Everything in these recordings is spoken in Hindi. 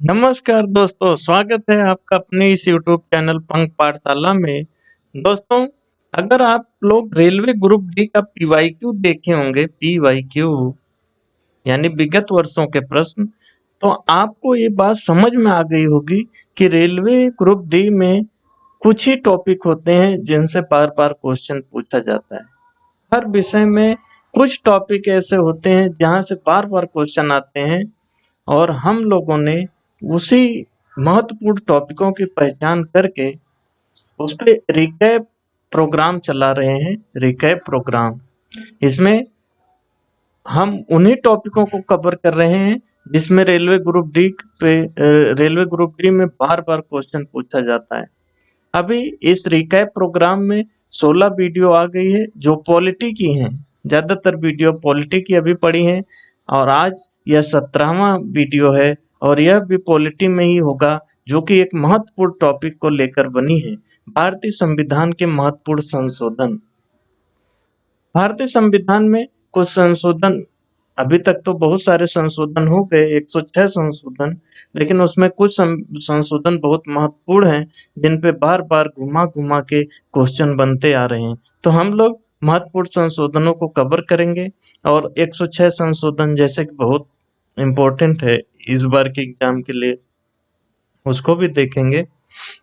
नमस्कार दोस्तों, स्वागत है आपका अपने इस यूट्यूब चैनल पंख पाठशाला में। दोस्तों, अगर आप लोग रेलवे ग्रुप डी का पीवाईक्यू देखे होंगे, पीवाईक्यू यानी विगत वर्षों के प्रश्न, तो आपको ये बात समझ में आ गई होगी कि रेलवे ग्रुप डी में कुछ ही टॉपिक होते हैं जिनसे बार बार क्वेश्चन पूछा जाता है। हर विषय में कुछ टॉपिक ऐसे होते हैं जहाँ से बार बार क्वेश्चन आते हैं और हम लोगों ने उसी महत्वपूर्ण टॉपिकों की पहचान करके उस पे रिकैप प्रोग्राम चला रहे हैं। रिकैप प्रोग्राम, इसमें हम उन्हीं टॉपिकों को कवर कर रहे हैं जिसमें रेलवे ग्रुप डी में बार बार क्वेश्चन पूछा जाता है। अभी इस रिकैप प्रोग्राम में 16 वीडियो आ गई है जो पॉलिटी की हैं। ज्यादातर वीडियो पॉलिटी की अभी पड़ी हैं और आज यह 17वां वीडियो है और यह भी पॉलिटी में ही होगा, जो कि एक महत्वपूर्ण टॉपिक को लेकर बनी है। भारतीय संविधान के महत्वपूर्ण संशोधन। भारतीय संविधान में कुछ संशोधन, अभी तक तो बहुत सारे संशोधन हो गए, 106 संशोधन, लेकिन उसमें कुछ संशोधन बहुत महत्वपूर्ण हैं जिन पे बार बार घुमा घुमा के क्वेश्चन बनते आ रहे हैं। तो हम लोग महत्वपूर्ण संशोधनों को कवर करेंगे और 106 संशोधन जैसे कि बहुत इम्पोर्टेंट है इस बार के एग्जाम के लिए, उसको भी देखेंगे।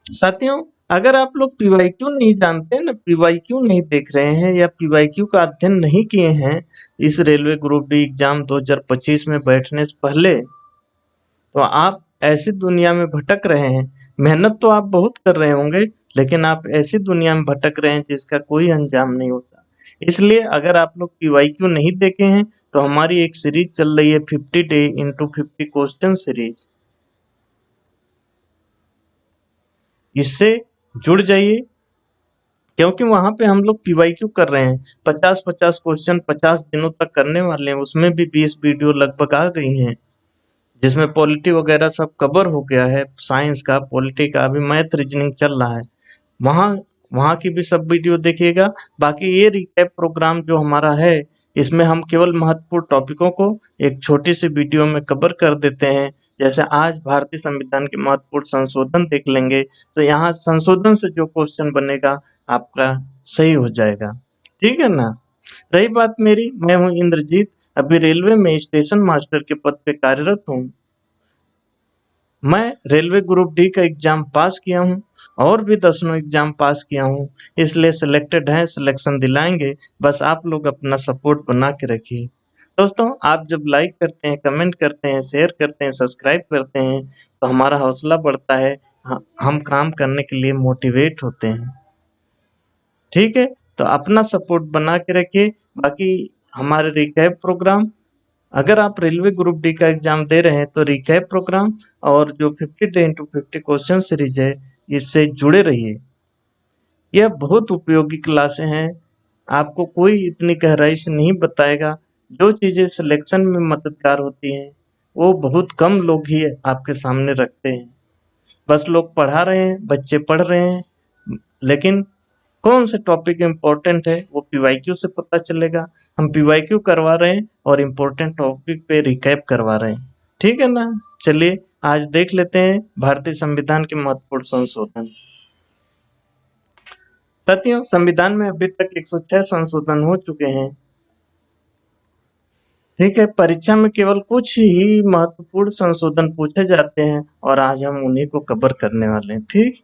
साथियों, अगर आप लोग पीवाईक्यू नहीं जानते ना, पीवाईक्यू नहीं देख रहे हैं या पीवाईक्यू का अध्ययन नहीं किए हैं इस रेलवे ग्रुप डी एग्जाम 2025 में बैठने से पहले, तो आप ऐसी दुनिया में भटक रहे हैं। मेहनत तो आप बहुत कर रहे होंगे, लेकिन आप ऐसी दुनिया में भटक रहे हैं जिसका कोई अंजाम नहीं होता। इसलिए अगर आप लोग पीवाईक्यू नहीं देखे हैं तो हमारी एक सीरीज चल रही है 50 डे इंटू 50 क्वेश्चन सीरीज, इससे जुड़ जाइए क्योंकि वहां पे हम लोग पीवाईक्यू कर रहे हैं। 50-50 क्वेश्चन 50 दिनों तक करने वाले हैं। उसमें भी 20 वीडियो लगभग आ गई हैं जिसमें पॉलिटी वगैरह सब कवर हो गया है। साइंस का, पॉलिटी का, अभी मैथ रीजनिंग चल रहा है। वहाँ वहाँ की भी सब वीडियो देखिएगा। बाकी ये रिकैप प्रोग्राम जो हमारा है, इसमें हम केवल महत्वपूर्ण टॉपिकों को एक छोटी सी वीडियो में कवर कर देते हैं। जैसे आज भारतीय संविधान के महत्वपूर्ण संशोधन देख लेंगे तो यहाँ संशोधन से जो क्वेश्चन बनेगा आपका सही हो जाएगा। ठीक है ना। रही बात मेरी, मैं हूँ इंद्रजीत, अभी रेलवे में स्टेशन मास्टर के पद पे कार्यरत हूँ। मैं रेलवे ग्रुप डी का एग्जाम पास किया हूँ और भी 10 एग्जाम पास किया हूँ, इसलिए सिलेक्टेड हैं, सिलेक्शन दिलाएंगे। बस आप लोग अपना सपोर्ट बना के रखिए। दोस्तों, आप जब लाइक करते हैं, कमेंट करते हैं, शेयर करते हैं, सब्सक्राइब करते हैं तो हमारा हौसला बढ़ता है, हम काम करने के लिए मोटिवेट होते हैं। ठीक है, तो अपना सपोर्ट बना के रखिए। बाकी हमारे रिकैप प्रोग्राम, अगर आप रेलवे ग्रुप डी का एग्जाम दे रहे हैं तो रिकैप प्रोग्राम और जो 50 डे इंटू 50 क्वेश्चन सीरीज है, इससे जुड़े रहिए। यह बहुत उपयोगी क्लासें हैं। आपको कोई इतनी गहराई से नहीं बताएगा। जो चीजें सिलेक्शन में मददगार होती हैं वो बहुत कम लोग ही आपके सामने रखते हैं। बस लोग पढ़ा रहे हैं, बच्चे पढ़ रहे हैं, लेकिन कौन से टॉपिक इम्पोर्टेंट है वो पीवाईक्यू से पता चलेगा। हम पीवाईक्यू करवा रहे हैं और इम्पोर्टेंट टॉपिक पे रिकैप करवा रहे हैं। ठीक है ना। चलिए आज देख लेते हैं भारतीय संविधान के महत्वपूर्ण संशोधन। साथियों, संविधान में अभी तक 106 संशोधन हो चुके हैं। ठीक है, परीक्षा में केवल कुछ ही महत्वपूर्ण संशोधन पूछे जाते हैं और आज हम उन्हीं को कवर करने वाले हैं। ठीक,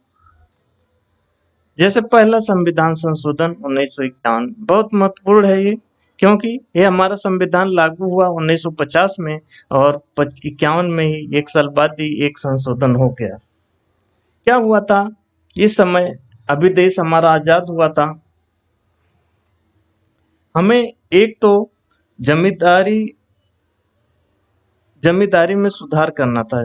जैसे पहला संविधान संशोधन 1951 बहुत महत्वपूर्ण है ये, क्योंकि ये हमारा संविधान लागू हुआ 1950 में और 51 में ही 1 साल बाद ही एक संशोधन हो गया। क्या हुआ था इस समय, अभी देश हमारा आजाद हुआ था। हमें एक तो जमींदारी जमींदारी में सुधार करना था।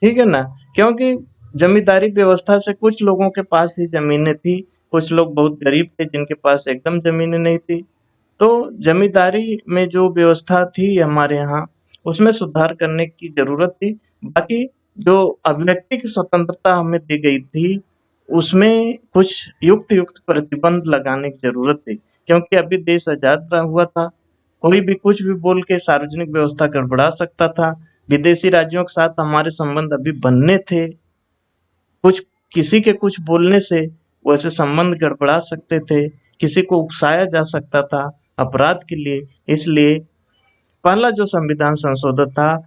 ठीक है ना, क्योंकि जमींदारी व्यवस्था से कुछ लोगों के पास ही जमीनें थी, कुछ लोग बहुत गरीब थे जिनके पास एकदम जमीनें नहीं थी। तो जमींदारी में जो व्यवस्था थी हमारे यहाँ, उसमें सुधार करने की जरूरत थी। बाकी जो अभिव्यक्ति की स्वतंत्रता हमें दी गई थी, उसमें कुछ युक्त प्रतिबंध लगाने की जरूरत थी, क्योंकि अभी देश आजाद हुआ था। कोई भी कुछ भी बोल के सार्वजनिक व्यवस्था गड़बड़ा सकता था। विदेशी राज्यों के साथ हमारे संबंध अभी बनने थे, कुछ किसी के कुछ बोलने से वैसे संबंध गड़बड़ा सकते थे, किसी को उकसाया जा सकता था अपराध के लिए। इसलिए पहला जो संविधान संशोधन था,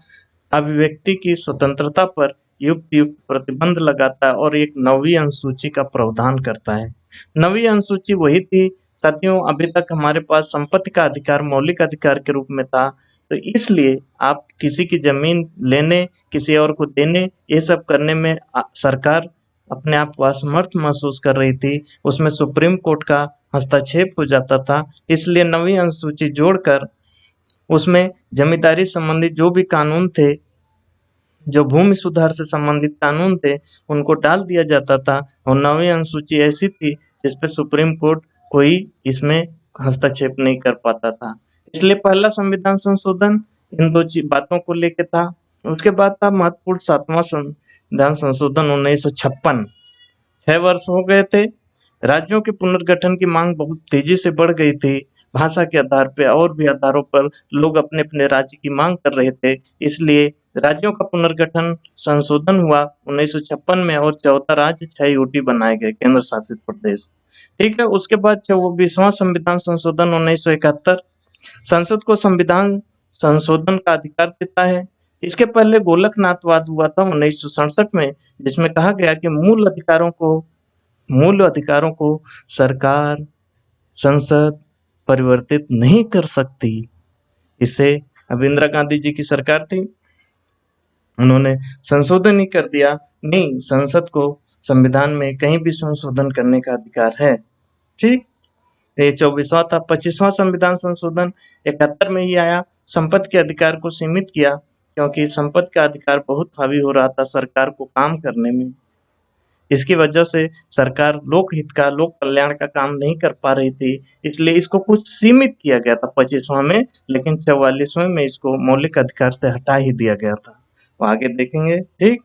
अभिव्यक्ति की स्वतंत्रता पर युक्त युक्त प्रतिबंध लगाता है और एक 9वीं अनुसूची का प्रावधान करता है। 9वीं अनुसूची वही थी साथियों, अभी तक हमारे पास संपत्ति का अधिकार मौलिक अधिकार के रूप में था, तो इसलिए आप किसी की जमीन लेने, किसी और को देने, ये सब करने में सरकार अपने आप को असमर्थ महसूस कर रही थी, उसमें सुप्रीम कोर्ट का हस्तक्षेप हो जाता था। इसलिए 9वीं अनुसूची जोड़कर उसमें जमींदारी संबंधी जो भी कानून थे, जो भूमि सुधार से संबंधित कानून थे, उनको डाल दिया जाता था और 9वीं अनुसूची ऐसी थी जिसपे सुप्रीम कोर्ट कोई इसमें हस्तक्षेप नहीं कर पाता था। इसलिए पहला संविधान संशोधन इन दो बातों को लेके था। उसके बाद था महत्वपूर्ण 7वां संविधान संशोधन 1956। 6 वर्ष हो गए थे, राज्यों के पुनर्गठन की मांग बहुत तेजी से बढ़ गई थी। भाषा के आधार पे और भी आधारों पर लोग अपने अपने राज्य की मांग कर रहे थे, इसलिए राज्यों का पुनर्गठन संशोधन हुआ 1956 में और 14 राज्य 6 यूटी बनाए गए, केंद्र शासित प्रदेश। ठीक है, उसके बाद 24वां संविधान संशोधन 1971 संसद को संविधान संशोधन का अधिकार देता है। इसके पहले गोलकनाथवाद हुआ था 1967 में, जिसमें कहा गया कि मूल अधिकारों को सरकार, संसद परिवर्तित नहीं कर सकती। इसे अब इंदिरा गांधी जी की सरकार थी, उन्होंने संशोधन ही कर दिया, नहीं संसद को संविधान में कहीं भी संशोधन करने का अधिकार है। ठीक, ये 24वां था। 25वां संविधान संशोधन 71 में ही आया, संपत्ति के अधिकार को सीमित किया, क्योंकि संपत्ति का अधिकार बहुत हावी हो रहा था सरकार को काम करने में। इसकी वजह से सरकार लोकहित का, लोक कल्याण का काम नहीं कर पा रही थी, इसलिए इसको कुछ सीमित किया गया था 25वां में, लेकिन 44वें में इसको मौलिक अधिकार से हटा ही दिया गया था। वो आगे देखेंगे। ठीक,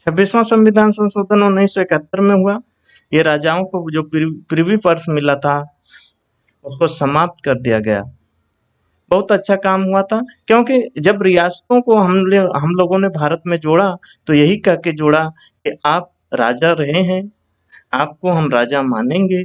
26वां संविधान संशोधन 1971 में हुआ। ये राजाओं को जो प्रिवी पर्स मिला था उसको समाप्त कर दिया गया। बहुत अच्छा काम हुआ था, क्योंकि जब रियासतों को हम लोगों ने भारत में जोड़ा तो यही कह के जोड़ा कि आप राजा रहे हैं, आपको हम राजा मानेंगे,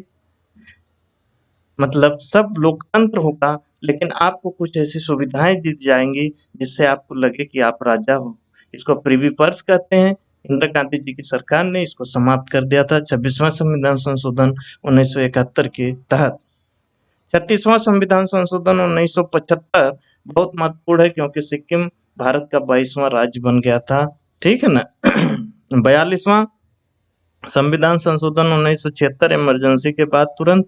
मतलब सब लोकतंत्र होगा, लेकिन आपको कुछ ऐसी सुविधाएं दी जाएंगी जिससे आपको लगे कि आप राजा हो। इसको प्रिवी पर्स कहते हैं। इंदिरा गांधी जी की सरकार ने इसको समाप्त कर दिया था 26वां संविधान संशोधन 1971 के तहत। 36वां संविधान संशोधन 1975 बहुत महत्वपूर्ण है, क्योंकि सिक्किम भारत का 22वां राज्य बन गया था। ठीक है ना। 42वां संविधान संशोधन 1976 इमरजेंसी के बाद तुरंत।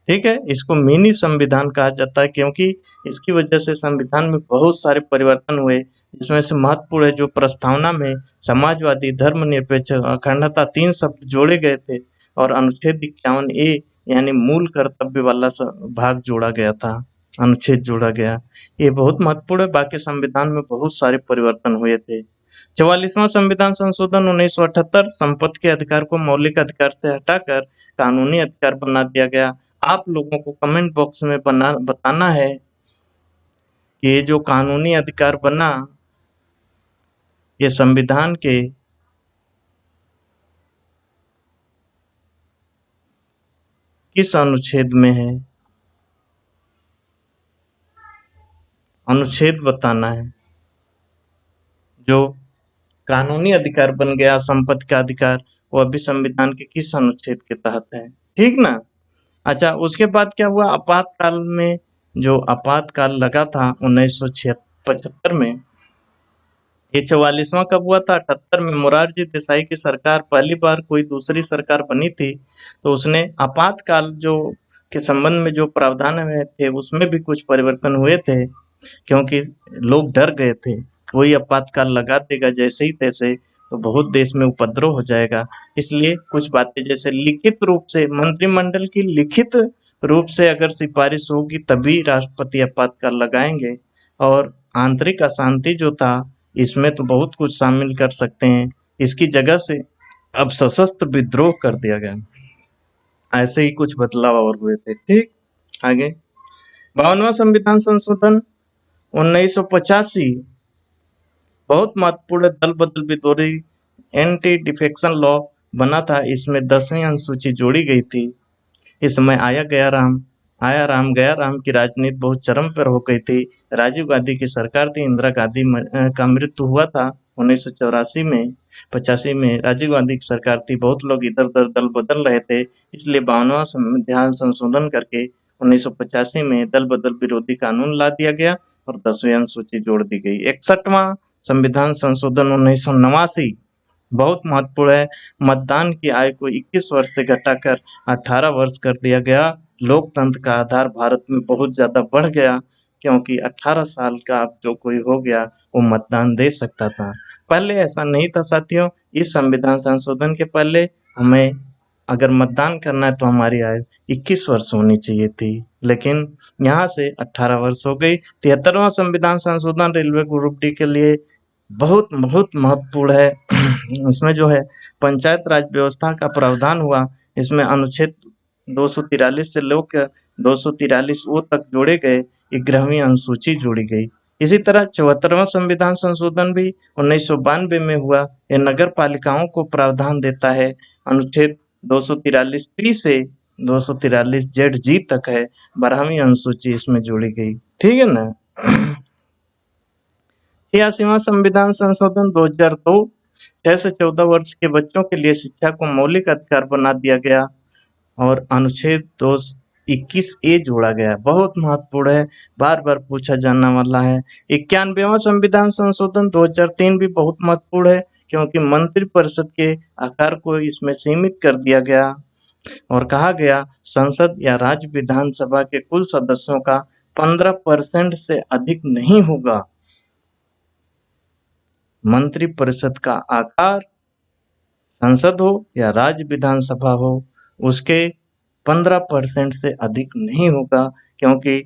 ठीक है, इसको मिनी संविधान कहा जाता है, क्योंकि इसकी वजह से संविधान में बहुत सारे परिवर्तन हुए, जिसमें से महत्वपूर्ण है जो प्रस्तावना में समाजवादी, धर्मनिरपेक्ष, अखंडता 3 शब्द जोड़े गए थे और अनुच्छेद 51A यानी मूल कर्तव्य वाला भाग जोड़ा गया था, अनुच्छेद जोड़ा गया। ये बहुत महत्वपूर्ण है। बाकी संविधान में बहुत सारे परिवर्तन हुए थे। 44वां संविधान संशोधन 1978 संपत्ति के अधिकार को मौलिक अधिकार से हटाकर कानूनी अधिकार बना दिया गया। आप लोगों को कमेंट बॉक्स में बताना है कि ये जो कानूनी अधिकार बना ये संविधान के किस अनुच्छेद में है, अनुच्छेद बताना है। जो कानूनी अधिकार बन गया संपत्ति का अधिकार, वो अभी संविधान के किस अनुच्छेद के तहत है। ठीक ना। अच्छा, उसके बाद क्या हुआ, आपातकाल में जो आपातकाल लगा था 1975 में, ये 44वां कब हुआ था, 78 में। मोरारजी देसाई की सरकार, पहली बार कोई दूसरी सरकार बनी थी, तो उसने आपातकाल जो के संबंध में जो प्रावधान में थे उसमें भी कुछ परिवर्तन हुए थे, क्योंकि लोग डर गए थे कोई आपातकाल लगा देगा जैसे ही तैसे तो बहुत देश में उपद्रव हो जाएगा। इसलिए कुछ बातें जैसे लिखित रूप से, मंत्रिमंडल की लिखित रूप से अगर सिफारिश होगी तभी राष्ट्रपति आपातकाल लगाएंगे। और आंतरिक अशांति जो था इसमें तो बहुत कुछ शामिल कर सकते हैं, इसकी जगह से अब सशस्त्र विद्रोह कर दिया गया। ऐसे ही कुछ बदलाव और हुए थे। ठीक, आगे 52वां संविधान संशोधन 1985 बहुत महत्वपूर्ण दल बदल विरोधी एंटी डिफेक्शन लॉ बना था। इसमें 10वीं अनुसूची जोड़ी गई थी। इस समय आया राम गया राम की राजनीति बहुत चरम पर हो गई थी। राजीव गांधी की सरकार थी। इंदिरा गांधी का मृत्यु हुआ था 1984 में। 85 में राजीव गांधी की सरकार थी। बहुत लोग इधर उधर दल बदल रहे थे, इसलिए 52वां संविधान संशोधन करके 1985 में दल बदल विरोधी कानून ला दिया गया और 10वीं अनुसूची जोड़ दी गई। 61वां संविधान संशोधन 1989 बहुत महत्वपूर्ण है। मतदान की आयु को 21 वर्ष से घटाकर 18 वर्ष कर दिया गया। लोकतंत्र का आधार भारत में बहुत ज्यादा बढ़ गया, क्योंकि 18 साल का अब जो कोई हो गया वो मतदान दे सकता था। पहले ऐसा नहीं था साथियों। इस संविधान संशोधन के पहले हमें अगर मतदान करना है तो हमारी आयु 21 वर्ष होनी चाहिए थी, लेकिन यहाँ से 18 वर्ष हो गई। 73वां संविधान संशोधन रेलवे ग्रुप डी के लिए बहुत बहुत महत्वपूर्ण है। इसमें जो है पंचायत राज व्यवस्था का प्रावधान हुआ। इसमें अनुच्छेद 243 से लेकर 243 ओ तक जोड़े गए। 11वीं अनुसूची जोड़ी गई। इसी तरह 74वां संविधान संशोधन भी 1992 में हुआ। यह नगर पालिकाओं को प्रावधान देता है। अनुच्छेद 243 पी से 243 जेड जी तक है। 12वीं अनुसूची इसमें जोड़ी गई। ठीक है ना। 86वां संविधान संशोधन 2002 6 से 14 वर्ष के बच्चों के लिए शिक्षा को मौलिक अधिकार बना दिया गया और अनुच्छेद 221 ए जोड़ा गया। बहुत महत्वपूर्ण है, बार बार पूछा जाने वाला है। 91वां संविधान संशोधन 2003 भी बहुत महत्वपूर्ण है, क्योंकि मंत्रिपरिषद के आकार को इसमें सीमित कर दिया गया और कहा गया संसद या राज्य विधानसभा के कुल सदस्यों का 15% से अधिक नहीं होगा। मंत्रिपरिषद का आकार संसद हो या राज्य विधानसभा हो, उसके 15% से अधिक नहीं होगा, क्योंकि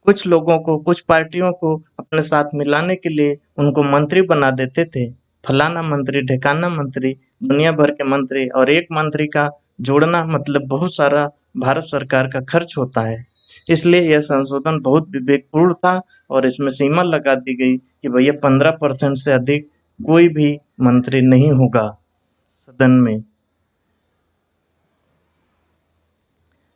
कुछ लोगों को, कुछ पार्टियों को अपने साथ मिलाने के लिए उनको मंत्री बना देते थे। फलाना मंत्री, ढेकाना मंत्री, दुनिया भर के मंत्री, और एक मंत्री का जोड़ना मतलब बहुत सारा भारत सरकार का खर्च होता है। इसलिए यह संशोधन बहुत विवेकपूर्ण था और इसमें सीमा लगा दी गई कि भैया 15% से अधिक कोई भी मंत्री नहीं होगा सदन में।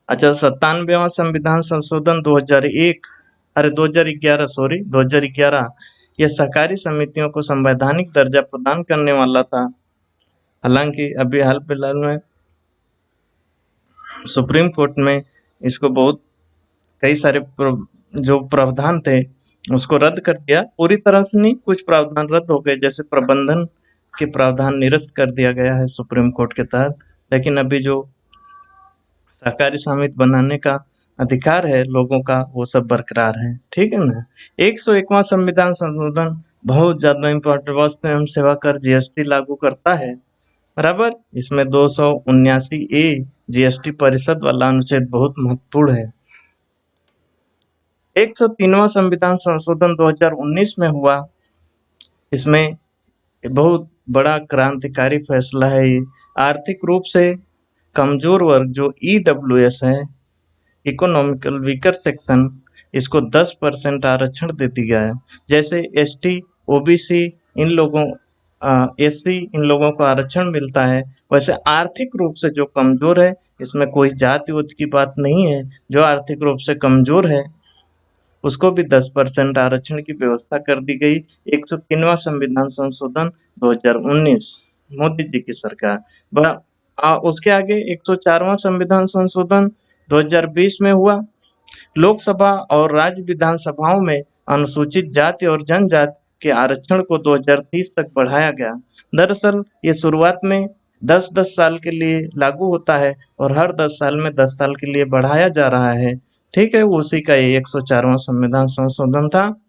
अच्छा, 97वां संविधान संशोधन 2011 यह सहकारी समितियों को संवैधानिक दर्जा प्रदान करने वाला था। हालांकि अभी हाल फिलहाल में सुप्रीम कोर्ट में इसको बहुत कई सारे जो प्रावधान थे उसको रद्द कर दिया। पूरी तरह से नहीं, कुछ प्रावधान रद्द हो गए, जैसे प्रबंधन के प्रावधान निरस्त कर दिया गया है सुप्रीम कोर्ट के तहत। लेकिन अभी जो सहकारी समिति बनाने का अधिकार है लोगों का, वो सब बरकरार है। ठीक है ना। 101वां संविधान संशोधन बहुत ज्यादा इम्पोर्टेंट, वस्तु एवं सेवा कर जीएसटी लागू करता है। बराबर। इसमें 279 ए जीएसटी परिषद वाला अनुच्छेद बहुत महत्वपूर्ण है। 103वां संविधान संशोधन 2019 में हुआ। इसमें बहुत बड़ा क्रांतिकारी फैसला है ये। आर्थिक रूप से कमजोर वर्ग जो ईडब्ल्यूएस है, इकोनॉमिकल वीकर सेक्शन, इसको 10% आरक्षण दे दिया है। जैसे एसटी, ओबीसी इन लोगों एससी इन लोगों को आरक्षण मिलता है, वैसे आर्थिक रूप से जो कमजोर है, इसमें कोई जाति उत की बात नहीं है, जो आर्थिक रूप से कमजोर है उसको भी 10% आरक्षण की व्यवस्था कर दी गई। 103वां संविधान संशोधन 2019 मोदी जी की सरकार। उसके आगे 104वां संविधान संशोधन 2020 में हुआ। लोकसभा और राज्य विधानसभाओं में अनुसूचित जाति और जनजाति के आरक्षण को 2030 तक बढ़ाया गया। दरअसल ये शुरुआत में 10-10 साल के लिए लागू होता है और हर 10 साल में 10 साल के लिए बढ़ाया जा रहा है। ठीक है, उसी का ये 104वां संविधान संशोधन था।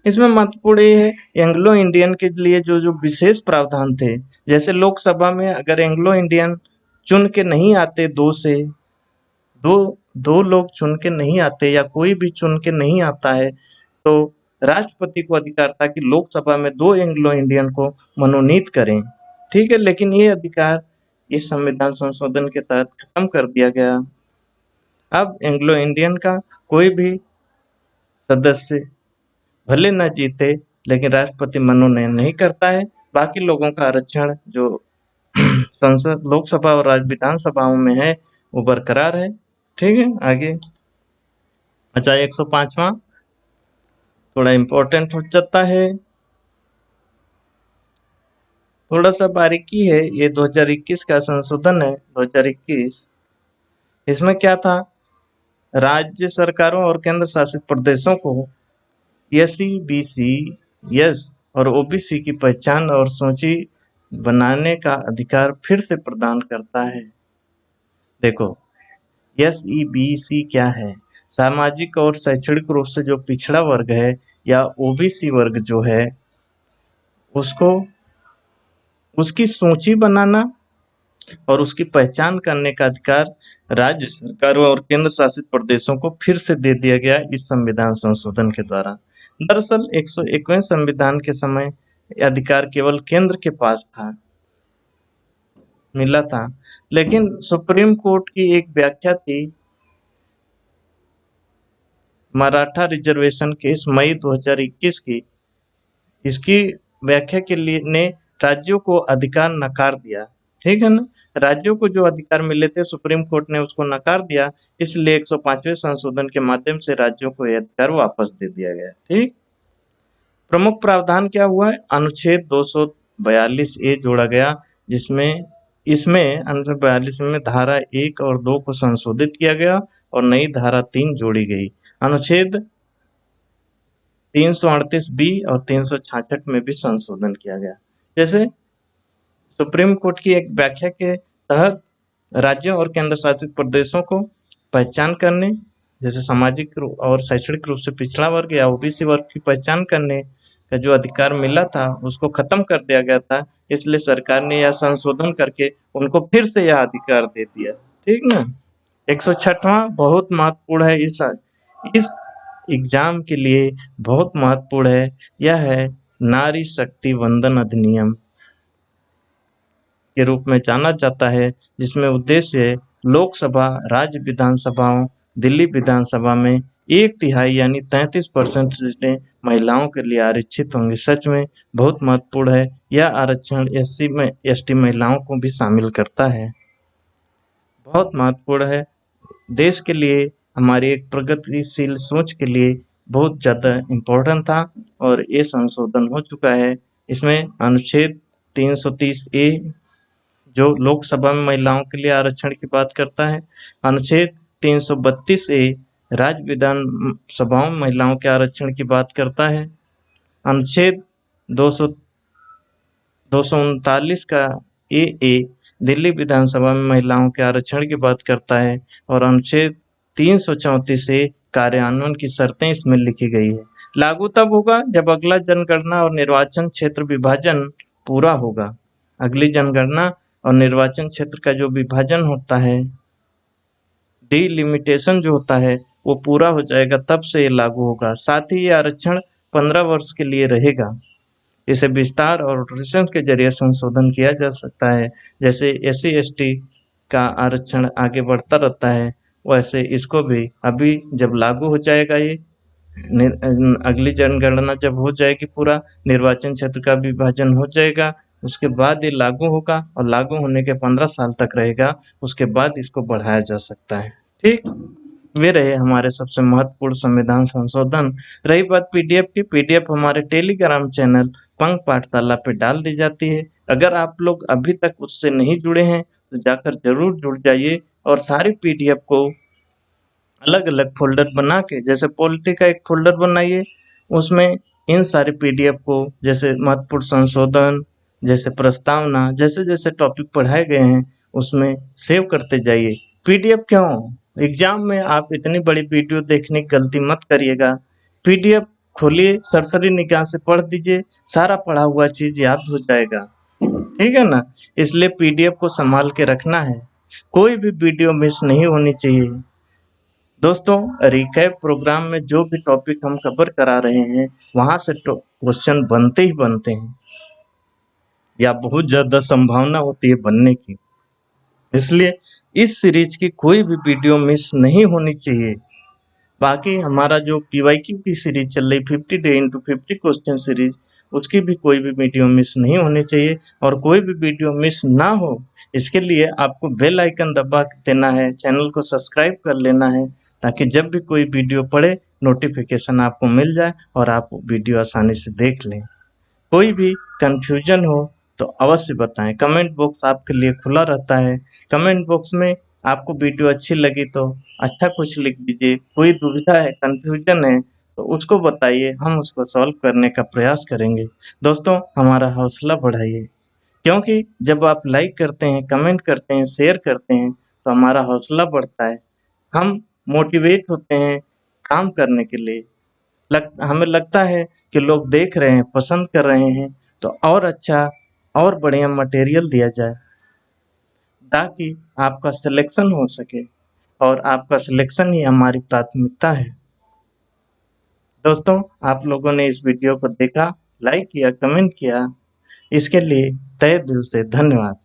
इसमें महत्वपूर्ण ये है, एंग्लो इंडियन के लिए जो जो विशेष प्रावधान थे, जैसे लोकसभा में अगर एंग्लो इंडियन चुन के नहीं आते, दो लोग चुन के नहीं आते या कोई भी चुन के नहीं आता है, तो राष्ट्रपति को अधिकार था कि लोकसभा में 2 एंग्लो इंडियन को मनोनीत करें। ठीक है, लेकिन ये अधिकार इस संविधान संशोधन के तहत खत्म कर दिया गया। अब एंग्लो इंडियन का कोई भी सदस्य भले न जीते, लेकिन राष्ट्रपति मनोनयन नहीं करता है। बाकी लोगों का आरक्षण जो संसद, लोकसभा और राज्य विधानसभाओं में है वो बरकरार है। ठीक है, आगे। अच्छा, 105वां थोड़ा इम्पोर्टेंट हो जाता है, थोड़ा सा बारीकी है। ये 2021 का संशोधन है, 2021। इसमें क्या था, राज्य सरकारों और केंद्र शासित प्रदेशों को एससी, बीसी, एस और ओबीसी की पहचान और सूची बनाने का अधिकार फिर से प्रदान करता है। देखो, एसईबीसी क्या है, सामाजिक और शैक्षणिक रूप से जो पिछड़ा वर्ग है या ओबीसी वर्ग जो है, उसको उसकी सूची बनाना और उसकी पहचान करने का अधिकार राज्य सरकारों और केंद्र शासित प्रदेशों को फिर से दे दिया गया इस संविधान संशोधन के द्वारा। दरअसल 101वें संविधान के समय अधिकार केवल केंद्र के पास था, मिला था, लेकिन सुप्रीम कोर्ट की एक व्याख्या थी मराठा रिजर्वेशन केस मई 2021 की, इसकी व्याख्या के लिए ने राज्यों को अधिकार नकार दिया। ठीक है ना, राज्यों को जो अधिकार मिले थे सुप्रीम कोर्ट ने उसको नकार दिया, इसलिए 105वें संशोधन के माध्यम से राज्यों को यह अधिकार वापस दे दिया गया। ठीक, प्रमुख प्रावधान क्या हुआ है, अनुच्छेद 242 ए जोड़ा गया, जिसमें इसमें अनुच्छेद 42 में धारा 1 और 2 को संशोधित किया गया और नई धारा 3 जोड़ी गई। अनुच्छेद 338 बी और 366 में भी संशोधन किया गया। जैसे सुप्रीम कोर्ट की एक व्याख्या के तहत राज्यों और केंद्र शासित प्रदेशों को पहचान करने, जैसे सामाजिक और शैक्षणिक रूप से पिछड़ा वर्ग या ओबीसी वर्ग की पहचान करने का जो अधिकार मिला था उसको खत्म कर दिया गया था, इसलिए सरकार ने यह संशोधन करके उनको फिर से यह अधिकार दे दिया। ठीक ना। 106वां बहुत महत्वपूर्ण है, इस एग्जाम के लिए बहुत महत्वपूर्ण है, यह है नारी शक्ति वंदन अधिनियम के रूप में जाना जाता है, जिसमें उद्देश्य लोकसभा, राज्य विधानसभाओं, दिल्ली विधानसभा में 1/3 यानी 33% सीटें महिलाओं के लिए आरक्षित होंगी। सच में बहुत महत्वपूर्ण है, यह आरक्षण एससी में एसटी महिलाओं को भी शामिल करता है। बहुत महत्वपूर्ण है, देश के लिए, हमारी एक प्रगतिशील सोच के लिए बहुत ज़्यादा इम्पोर्टेंट था और ये संशोधन हो चुका है। इसमें अनुच्छेद 330 ए जो लोकसभा में महिलाओं के लिए आरक्षण की बात करता है, अनुच्छेद 332 ए राज्य विधान सभाओं में महिलाओं के आरक्षण की बात करता है, अनुच्छेद 239 का ए दिल्ली विधानसभा में महिलाओं के आरक्षण की बात करता है और अनुच्छेद 334 से कार्यान्वयन की शर्तें इसमें लिखी गई है। लागू तब होगा जब अगला जनगणना और निर्वाचन क्षेत्र विभाजन पूरा होगा। अगली जनगणना और निर्वाचन क्षेत्र का जो विभाजन होता है, डिलिमिटेशन जो होता है, वो पूरा हो जाएगा, तब से ये लागू होगा। साथ ही ये आरक्षण 15 वर्ष के लिए रहेगा। इसे विस्तार और रोटेशन के जरिए संशोधन किया जा सकता है। जैसे एससी एसटी का आरक्षण आगे बढ़ता रहता है, वैसे इसको भी अभी जब लागू हो जाएगा, ये अगली जनगणना जब हो जाएगी, पूरा निर्वाचन क्षेत्र का विभाजन हो जाएगा, उसके बाद ये लागू होगा और लागू होने के 15 साल तक रहेगा, उसके बाद इसको बढ़ाया जा सकता है। ठीक, वे रहे हमारे सबसे महत्वपूर्ण संविधान संशोधन। रही बात पीडीएफ की, पीडीएफ हमारे टेलीग्राम चैनल पंख पाठशाला पे डाल दी जाती है। अगर आप लोग अभी तक उससे नहीं जुड़े हैं तो जाकर जरूर जुड़ जाइए और सारी पीडीएफ को अलग अलग फोल्डर बना के, जैसे पॉलिटी का एक फोल्डर बनाइए, उसमें इन सारे पीडीएफ को, जैसे महत्वपूर्ण संशोधन, जैसे प्रस्तावना, जैसे जैसे टॉपिक पढ़ाए गए हैं उसमें सेव करते जाइए। पीडीएफ क्यों, एग्जाम में आप इतनी बड़ी वीडियो देखने की गलती मत करिएगा। पीडीएफ खोलिए, सरसरी निगाह से पढ़ दीजिए, सारा पढ़ा हुआ चीज याद हो जाएगा। ठीक है ना, इसलिए पीडीएफ को संभाल के रखना है, कोई भी वीडियो मिस नहीं होनी चाहिए। दोस्तों, रिकैप प्रोग्राम में जो भी टॉपिक हम कवर करा रहे हैं वहां से क्वेश्चन बनते ही बनते हैं या बहुत ज्यादा संभावना होती है बनने की, इसलिए इस सीरीज की कोई भी वीडियो मिस नहीं होनी चाहिए। बाकी हमारा जो पीवाईक्यू की सीरीज चल रही 50 डे इंटू 50 क्वेश्चन सीरीज, उसकी भी कोई भी वीडियो मिस नहीं होनी चाहिए। और कोई भी वीडियो मिस ना हो इसके लिए आपको बेल आइकन दबा देना है, चैनल को सब्सक्राइब कर लेना है, ताकि जब भी कोई वीडियो पड़े नोटिफिकेशन आपको मिल जाए और आप वीडियो आसानी से देख लें। कोई भी कन्फ्यूजन हो तो अवश्य बताएं, कमेंट बॉक्स आपके लिए खुला रहता है। कमेंट बॉक्स में आपको वीडियो अच्छी लगी तो अच्छा कुछ लिख दीजिए, कोई दुविधा है, कन्फ्यूजन है तो उसको बताइए, हम उसको सॉल्व करने का प्रयास करेंगे। दोस्तों, हमारा हौसला बढ़ाइए, क्योंकि जब आप लाइक करते हैं, कमेंट करते हैं, शेयर करते हैं तो हमारा हौसला बढ़ता है, हम मोटिवेट होते हैं काम करने के लिए। हमें लगता है कि लोग देख रहे हैं, पसंद कर रहे हैं तो और अच्छा और बढ़िया मटेरियल दिया जाए, ताकि आपका सिलेक्शन हो सके, और आपका सिलेक्शन ही हमारी प्राथमिकता है। दोस्तों, आप लोगों ने इस वीडियो को देखा, लाइक किया, कमेंट किया, इसके लिए तहे दिल से धन्यवाद।